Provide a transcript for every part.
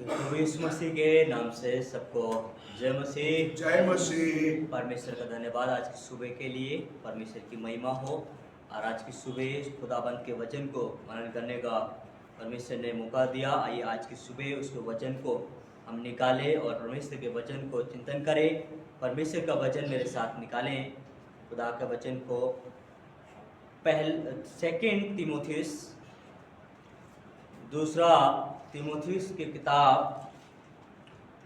प्रभु यीशु मसीह के नाम से सबको जय मसीह। जय मसीह। परमेश्वर का धन्यवाद आज की सुबह के लिए। परमेश्वर की महिमा हो। और आज की सुबह खुदाबंद के वचन को मनन करने का परमेश्वर ने मौका दिया। आइए आज की सुबह उसके वचन को हम निकालें और परमेश्वर के वचन को चिंतन करें। परमेश्वर का वचन मेरे साथ निकालें खुदा के वचन को। सेकंड तीमुथियुस, दूसरा तीमुथियुस की किताब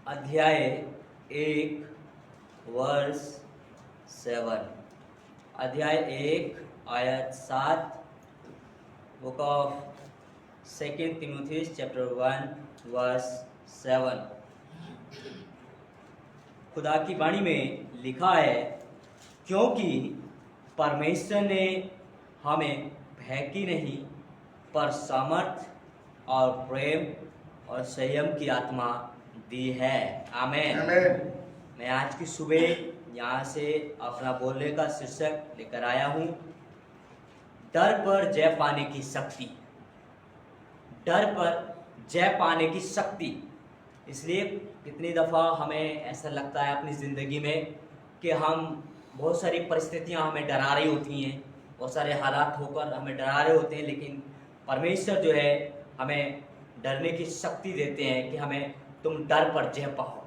अध्याय 1 वर्ष 7, अध्याय 1 आयत 7, बुक ऑफ सेकंड तीमुथियुस चैप्टर 1 वर्ष 7। खुदा की वाणी में लिखा है, क्योंकि परमेश्वर ने हमें भय की नहीं पर सामर्थ और प्रेम और संयम की आत्मा दी है। आमेन। मैं आज की सुबह यहाँ से अपना बोलने का शीर्षक लेकर आया हूँ, डर पर जय पाने की शक्ति। डर पर जय पाने की शक्ति। इसलिए कितनी दफ़ा हमें ऐसा लगता है अपनी ज़िंदगी में कि हम बहुत सारी परिस्थितियाँ हमें डरा रही होती हैं, बहुत सारे हालात होकर हमें डरा रहे होते हैं, लेकिन परमेश्वर जो है हमें डरने की शक्ति देते हैं कि हमें तुम डर पर जय पाओ,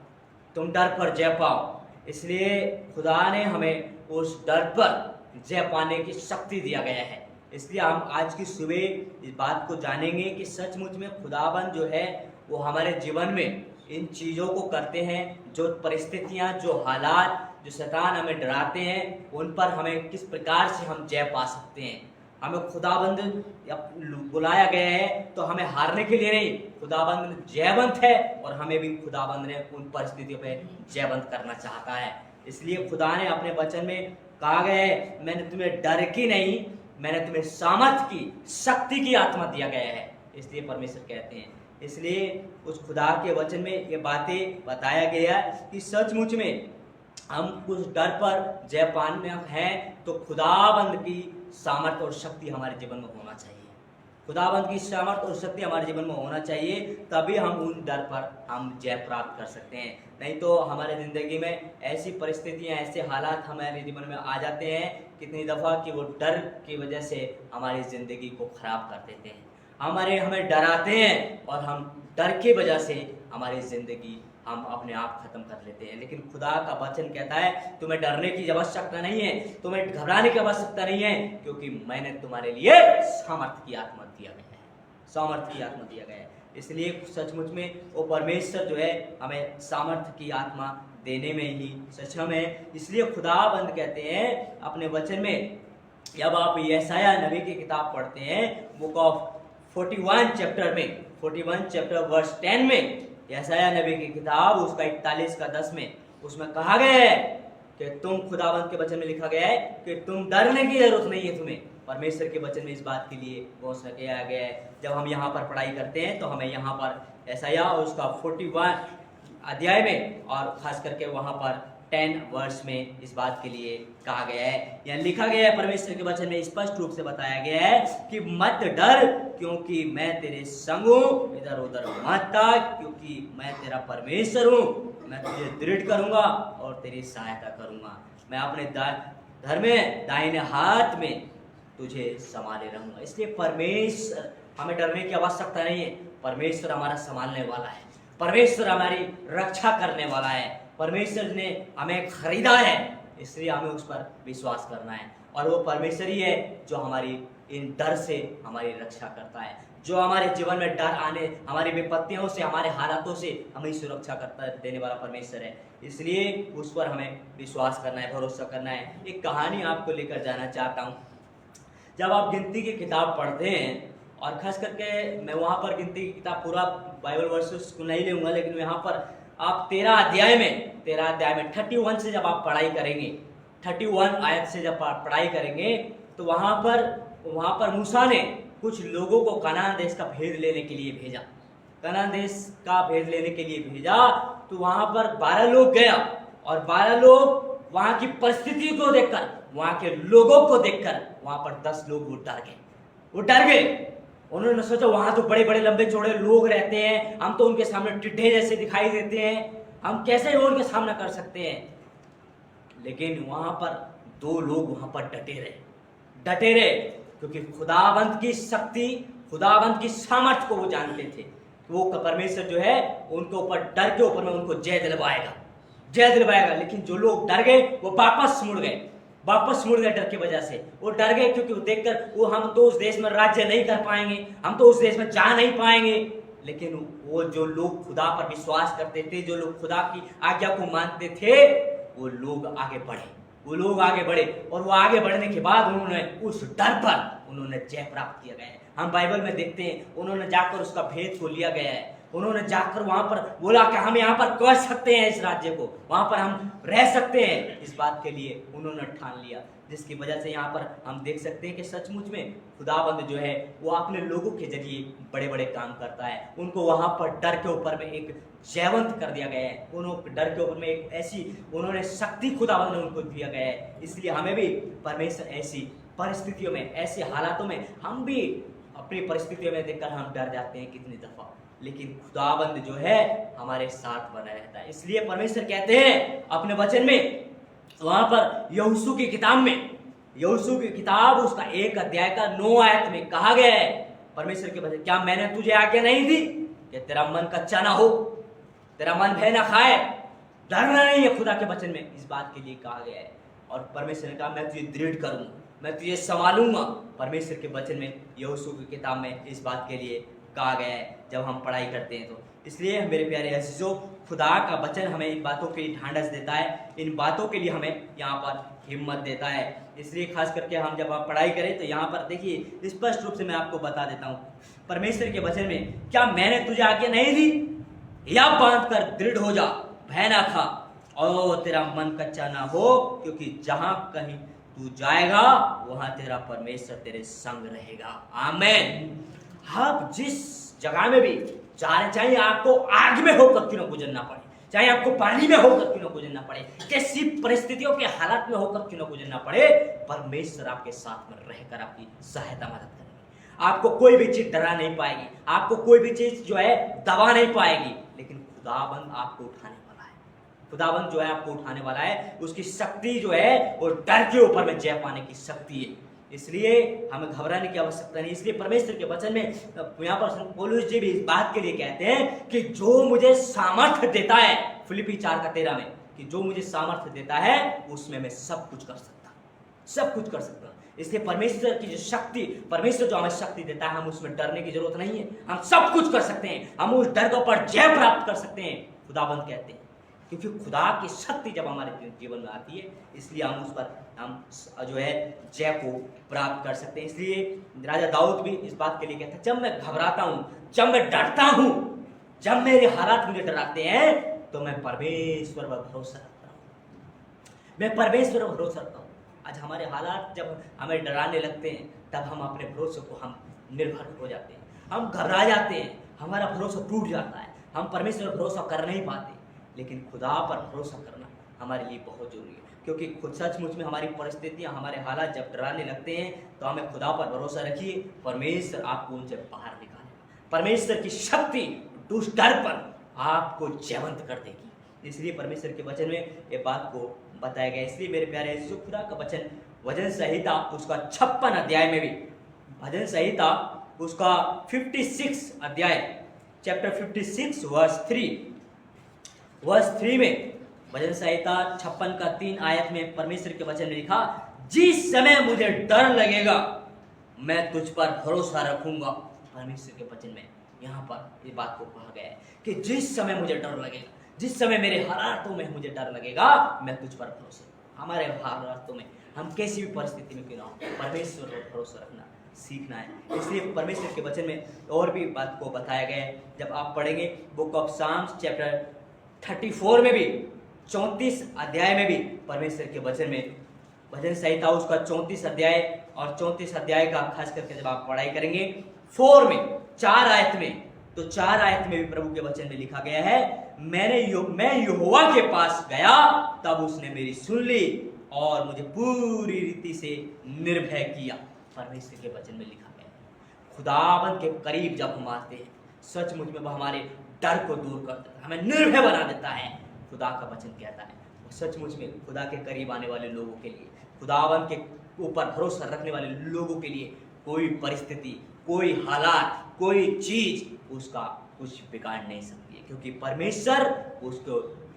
तुम डर पर जय पाओ। इसलिए खुदा ने हमें उस डर पर जय पाने की शक्ति दिया गया है। इसलिए हम आज की सुबह इस बात को जानेंगे कि सचमुच में खुदाबंद जो है वो हमारे जीवन में इन चीज़ों को करते हैं, जो परिस्थितियाँ, जो हालात, जो शैतान हमें डराते हैं, उन पर हमें किस प्रकार से हम जय पा सकते हैं। हमें खुदाबंद बुलाया गया है तो हमें हारने के लिए नहीं, खुदाबंद जयवंत है और हमें भी खुदाबंद ने उन परिस्थितियों पे जयवंत करना चाहता है। इसलिए खुदा ने अपने वचन में कहा गया है, मैंने तुम्हें डर की नहीं, मैंने तुम्हें सामर्थ की, शक्ति की आत्मा दिया गया है। इसलिए परमेश्वर कहते हैं, इसलिए उस खुदा के वचन में ये बातें बताया गया कि सचमुच में हम कुछ डर पर जय पाने हैं तो खुदाबंद की सामर्थ और शक्ति हमारे जीवन में होना चाहिए। खुदाबंद की सामर्थ और शक्ति हमारे जीवन में होना चाहिए, तभी हम उन डर पर हम जय प्राप्त कर सकते हैं। नहीं तो हमारे ज़िंदगी में ऐसी परिस्थितियां, ऐसे हालात हमारे जीवन में आ जाते हैं कितनी दफ़ा कि वो डर की वजह से हमारी ज़िंदगी को ख़राब कर देते हैं। हमें डराते हैं और हम डर की वजह से हमारी ज़िंदगी हम अपने आप खत्म कर लेते हैं। लेकिन खुदा का वचन कहता है, तुम्हें डरने की आवश्यकता नहीं है, तुम्हें घबराने की आवश्यकता नहीं है, क्योंकि मैंने तुम्हारे लिए सामर्थ की आत्मा दिया गया है, सामर्थ की आत्मा दिया गया है। इसलिए सचमुच में वो परमेश्वर जो है हमें सामर्थ की आत्मा देने में ही सक्षम है। इसलिए खुदाबंद कहते हैं अपने वचन में, जब आप यशायाह नबी की किताब पढ़ते हैं बुक ऑफ 41 चैप्टर में, 41 चैप्टर वर्ष 10 में, यशायाह नबी की किताब उसका 41 का 10 में, उसमें कहा गया है कि तुम, खुदाबंद के वचन में लिखा गया है कि तुम डरने की जरूरत नहीं है तुम्हें। परमेश्वर के वचन में इस बात के लिए घोषणा किया गया है। जब हम यहाँ पर पढ़ाई करते हैं तो हमें यहाँ पर यशायाह उसका 41 अध्याय में और खास करके वहाँ पर 10 वर्ष में इस बात के लिए कहा गया है, यहाँ लिखा गया है, परमेश्वर के वचन में स्पष्ट रूप से बताया गया है कि मत डर, क्योंकि मैं तेरे संग हूँ, इधर उधर मत ताक, क्योंकि मैं तेरा परमेश्वर हूँ। मैं तुझे दृढ़ करूँगा और तेरी सहायता करूँगा। मैं अपने दाहिने हाथ में तुझे संभाले रहूँगा। इसलिए परमेश्वर, हमें डरने की आवश्यकता नहीं है। परमेश्वर हमारा संभालने वाला है, परमेश्वर हमारी रक्षा करने वाला है, परमेश्वर ने हमें खरीदा है, इसलिए हमें उस पर विश्वास करना है। और वो परमेश्वर ही है जो हमारी इन डर से हमारी रक्षा करता है, जो हमारे जीवन में डर आने, हमारी विपत्तियों से, हमारे हालातों से हमें सुरक्षा करता देने वाला परमेश्वर है। इसलिए उस पर हमें विश्वास करना है, भरोसा करना है। एक कहानी आपको लेकर जाना चाहता हूँ। जब आप गिनती की किताब पढ़ते हैं, और खास करके मैं वहाँ पर गिनती की किताब पूरा बाइबल वर्सेस को नहीं लूँगा, लेकिन यहाँ पर आप 13 अध्याय में 31 से जब आप पढ़ाई करेंगे, 31 आयत से जब आप पढ़ाई करेंगे, तो वहाँ पर मूसा ने कुछ लोगों को कनान देश का भेद लेने के लिए भेजा। कनान देश का भेद लेने के लिए भेजा तो वहाँ पर 12 लोग गया, और 12 लोग वहाँ की परिस्थिति को देखकर, वहाँ के लोगों को देखकर, वहाँ पर 10 लोग वो डर गए। उन्होंने सोचा वहां तो बड़े बड़े लंबे चौड़े लोग रहते हैं, हम तो उनके सामने टिड्ढे जैसे दिखाई देते हैं, हम कैसे उनके सामना कर सकते हैं। लेकिन वहां पर दो लोग वहां पर डटे रहे, क्योंकि खुदावंत की शक्ति, खुदावंत की सामर्थ को वो जानते थे। वो परमेश्वर जो है उनके ऊपर, डर के ऊपर में उनको जय दिलवाएगा। लेकिन जो लोग डर गए वो वापस मुड़ गए डर की वजह से। वो डर गए क्योंकि वो देखकर वो हम तो उस देश में राज्य नहीं कर पाएंगे, हम तो उस देश में जा नहीं पाएंगे। लेकिन वो जो लोग खुदा पर विश्वास करते थे, जो लोग खुदा की आज्ञा को मानते थे, वो लोग आगे बढ़े और वो आगे बढ़ने के बाद उन्होंने उस डर पर उन्होंने जय प्राप्त किया गया है। हम बाइबल में देखते हैं उन्होंने जाकर उसका भेद को लिया गया है, उन्होंने जाकर वहां पर बोला कि हम यहाँ पर कर सकते हैं, इस राज्य को वहां पर हम रह सकते हैं। इस बात के लिए उन्होंने ठान लिया, जिसकी वजह से यहाँ पर हम देख सकते हैं कि सचमुच में खुदाबंद जो है वो अपने लोगों के जरिए बड़े बड़े काम करता है। उनको वहां पर डर के ऊपर में एक जयवंत कर दिया गया है, उन्होंने डर के ऊपर में एक ऐसी उन्होंने शक्ति खुदाबंद ने उनको दिया गया है। इसलिए हमें भी परमेश्वर ऐसी परिस्थितियों में, ऐसे हालातों में, हम भी अपनी परिस्थितियों में देखकर हम डर जाते हैं कितनी दफा, लेकिन खुदाबंद जो है हमारे साथ बना रहता है। इसलिए परमेश्वर कहते हैं अपने वचन में, वहां पर यहोशू की किताब में, यहोशू की किताब उसका 1 अध्याय का 9 आयत में कहा गया है, परमेश्वर के वचन, क्या मैंने तुझे आज्ञा नहीं दी कि तेरा मन कच्चा ना हो, तेरा मन भय ना खाए। डरना नहीं है खुदा के वचन में, इस बात के लिए कहा गया है। और परमेश्वर ने कहा मैं तुझे दृढ़ करूंगा, मैं तुझे संभालूंगा। परमेश्वर के वचन में, यहोशू की किताब में इस बात के लिए कहा गया है जब हम पढ़ाई करते हैं तो। इसलिए मेरे प्यारे अजीजों, खुदा का वचन हमें इन बातों के लिए ढांढस देता है, इन बातों के लिए हमें यहाँ पर हिम्मत देता है। इसलिए खास करके हम जब आप पढ़ाई करें तो यहाँ पर देखिए स्पष्ट रूप से मैं आपको बता देता हूँ परमेश्वर के वचन में, क्या मैंने तुझे आज्ञा नहीं दी, या बांध कर दृढ़ हो जा, भय ना खा और तेरा मन कच्चा ना हो, क्योंकि जहां कहीं तू जाएगा वहां तेरा परमेश्वर तेरे संग रहेगा। आमीन। आप जिस जगह में भी जा रहे, चाहे आपको आग में होकर क्यों न गुजरना पड़े, चाहे आपको पानी में होकर क्यों न गुजरना पड़े, कैसी परिस्थितियों के हालात में होकर क्यों न गुजरना पड़े, परमेश्वर आपके साथ में रहकर आपकी सहायता मदद करेंगे। आपको कोई भी चीज डरा नहीं पाएगी, आपको कोई भी चीज जो है दबा नहीं पाएगी, लेकिन खुदाबंद आपको उठाने वाला है। खुदाबंद जो है आपको उठाने वाला है, उसकी शक्ति जो है वो डर के ऊपर में जय पाने की शक्ति है। इसलिए हमें घबराने की आवश्यकता नहीं। इसलिए परमेश्वर के वचन में यहाँ पर पौलुस जी भी इस बात के लिए कहते हैं कि जो मुझे सामर्थ्य देता है, फिलिप्पी 4:13 में, कि जो मुझे सामर्थ्य देता है उसमें मैं सब कुछ कर सकता हूँ। इसलिए परमेश्वर की जो शक्ति, परमेश्वर जो हमें शक्ति देता है, हम उसमें डरने की जरूरत नहीं है, हम सब कुछ कर सकते हैं, हम उस डर के ऊपर जय प्राप्त कर सकते हैं। खुदाबंद कहते हैं, क्योंकि खुदा की शक्ति जब हमारे जीवन में आती है, इसलिए हम उस पर हम जो है जय को प्राप्त कर सकते हैं। इसलिए राजा दाऊद भी इस बात के लिए कहता है, जब मैं घबराता हूं, जब मैं डरता हूं, जब मेरे हालात मुझे डराते हैं, तो मैं परमेश्वर पर भरोसा रखता हूं। आज हमारे हालात जब हमें डराने लगते हैं, तब हम अपने भरोसे को हम निर्भर हो जाते हैं, हम घबरा जाते हैं, हमारा भरोसा टूट जाता है, हम परमेश्वर पर भरोसा कर नहीं पाते। लेकिन खुदा पर भरोसा करना हमारे लिए बहुत जरूरी है, क्योंकि खुद सचमुच में हमारी परिस्थितियां, हमारे हालात जब डराने लगते हैं, तो हमें खुदा पर भरोसा रखिए, परमेश्वर आपको उनसे बाहर निकालेगा। परमेश्वर की शक्ति उस डर पर आपको जयवंत कर देगी। इसलिए परमेश्वर के वचन में ये बात को बताया गया। इसलिए मेरे प्यारे जो खुदा का वचन भजन संहिता उसका 56 अध्याय में भी, भजन संहिता उसका 56 अध्याय, चैप्टर 56 वर्स 3 में, भजन संहिता 56 का 3 आयत में परमेश्वर के वचन में लिखा, जिस समय मुझे डर लगेगा मैं तुझ पर भरोसा रखूंगा। परमेश्वर के वचन में यहाँ पर इस बात को कहा गया है कि जिस समय मुझे डर लगेगा, जिस समय मेरे हालातों में मुझे डर लगेगा, मैं तुझ पर भरोसा। हमारे हालातों में हम कैसी भी परिस्थिति में क्यों ना हो, परमेश्वर पर भरोसा रखना सीखना है। इसलिए परमेश्वर के वचन में और भी बात को बताया गया है। जब आप पढ़ेंगे बुक ऑफ साम्स चैप्टर 34 में भी, 34 अध्याय में भी परमेश्वर के वचन में, भजन संहिता उसका 34 अध्याय और 34 अध्याय का खास करके जब आप पढ़ाई करेंगे 4 में 4 आयत में, तो 4 आयत में भी प्रभु के वचन में लिखा गया है, मैं यहोवा के पास गया तब उसने मेरी सुन ली और मुझे पूरी रीति से निर्भय किया। परमेश्वर के वचन में लिखा गया है। खुदावन के करीब जब हम आते हैं, सचमुच में वह हमारे डर को दूर कर देता है, हमें निर्भय बना देता है। खुदा का वचन कहता है सचमुच में खुदा के करीब आने वाले लोगों के लिए, खुदावन के ऊपर भरोसा रखने वाले लोगों के लिए कोई परिस्थिति, कोई हालात, कोई चीज उसका कुछ बिगाड़ नहीं सकती है, क्योंकि परमेश्वर उसको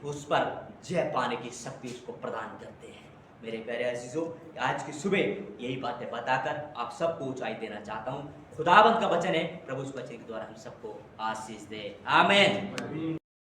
उस पर जय पाने की शक्ति उसको प्रदान करते हैं। मेरे प्यारे अजीजों, आज की सुबह यही बातें बताकर आप सबको ऊंचाई देना चाहता हूँ। खुदावंत का वचन है, प्रभु उस वचन के द्वारा हम सबको आशीष दे। आमीन।